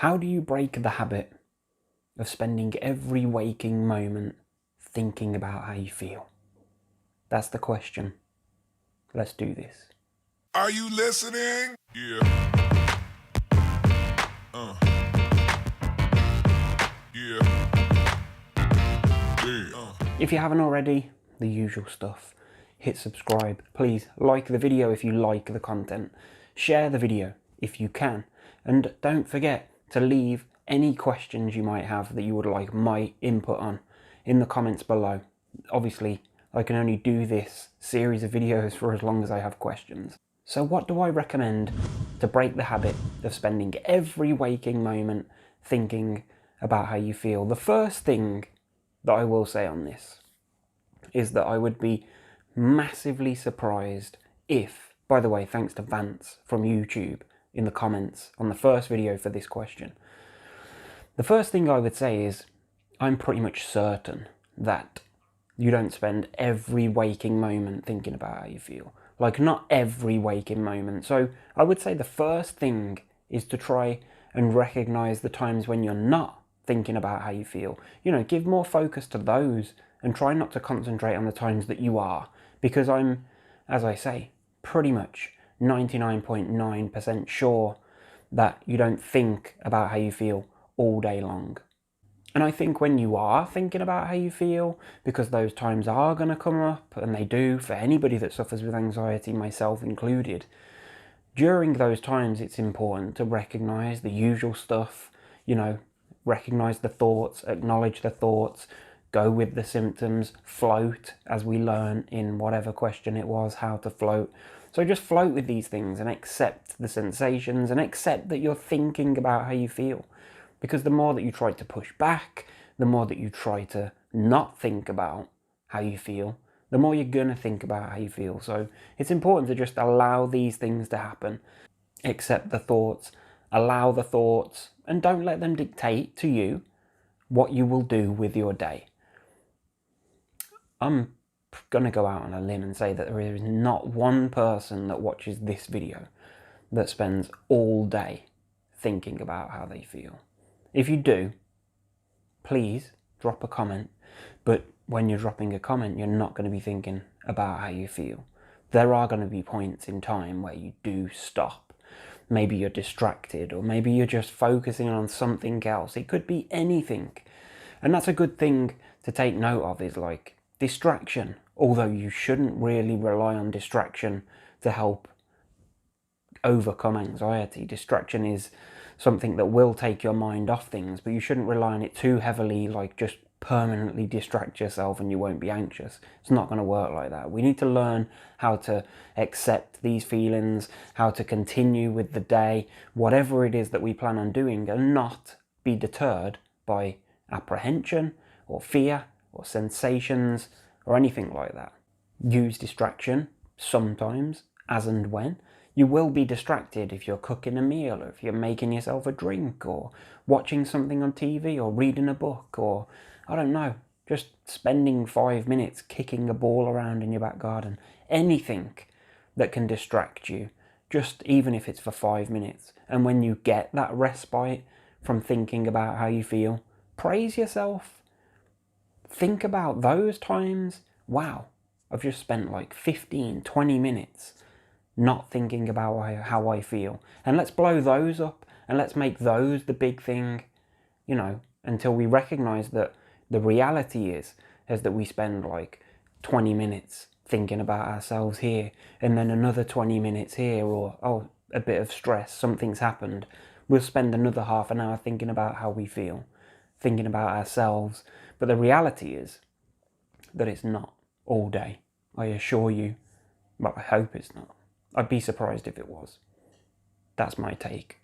How do you break the habit of spending every waking moment thinking about how you feel? That's the question. Let's do this. Are you listening? Yeah. Yeah. Yeah. If you haven't already, the usual stuff. Hit subscribe. Please like the video if you like the content. Share the video if you can. And don't forget to leave any questions you might have that you would like my input on in the comments below. Obviously, I can only do this series of videos for as long as I have questions. So what do I recommend to break the habit of spending every waking moment thinking about how you feel? The first thing that I will say on this is that I would be massively surprised if, by the way, thanks to Vance from YouTube in the comments on the first video for this question, the first thing I would say is I'm pretty much certain that you don't spend every waking moment thinking about how you feel. Like, not every waking moment. So I would say the first thing is to try and recognize the times when you're not thinking about how you feel. You know, give more focus to those and try not to concentrate on the times that you are. Because I'm, as I say, pretty much 99.9% sure that you don't think about how you feel all day long. And I think when you are thinking about how you feel, because those times are going to come up, and they do for anybody that suffers with anxiety, myself included, during those times it's important to recognise the usual stuff, you know, recognise the thoughts, acknowledge the thoughts, go with the symptoms, float, as we learn in whatever question it was, how to float. So just float with these things and accept the sensations and accept that you're thinking about how you feel. Because the more that you try to push back, the more that you try to not think about how you feel, the more you're going to think about how you feel. So it's important to just allow these things to happen. Accept the thoughts, allow the thoughts, and don't let them dictate to you what you will do with your day. I'm going to go out on a limb and say that there is not one person that watches this video that spends all day thinking about how they feel. If you do, please drop a comment, but when you're dropping a comment, you're not going to be thinking about how you feel. There are going to be points in time where you do stop. Maybe you're distracted, or maybe you're just focusing on something else. It could be anything. And that's a good thing to take note of, is like distraction. Although you shouldn't really rely on distraction to help overcome anxiety. Distraction is something that will take your mind off things, but you shouldn't rely on it too heavily, like just permanently distract yourself and you won't be anxious. It's not going to work like that. We need to learn how to accept these feelings, how to continue with the day, whatever it is that we plan on doing, and not be deterred by apprehension or fear or sensations or anything like that. Use distraction sometimes, as and when. You will be distracted if you're cooking a meal, or if you're making yourself a drink, or watching something on TV, or reading a book, or, I don't know, just spending 5 minutes kicking a ball around in your back garden. Anything that can distract you, just even if it's for 5 minutes. And when you get that respite from thinking about how you feel, praise yourself. Think about those times. Wow, I've just spent like 15, 20 minutes not thinking about how I feel. And let's blow those up and let's make those the big thing, you know, until we recognize that the reality is that we spend like 20 minutes thinking about ourselves here, and then another 20 minutes here, or, oh, a bit of stress, something's happened. We'll spend another half an hour thinking about how we feel, thinking about ourselves. But the reality is that it's not all day. I assure you, but I hope it's not. I'd be surprised if it was. That's my take.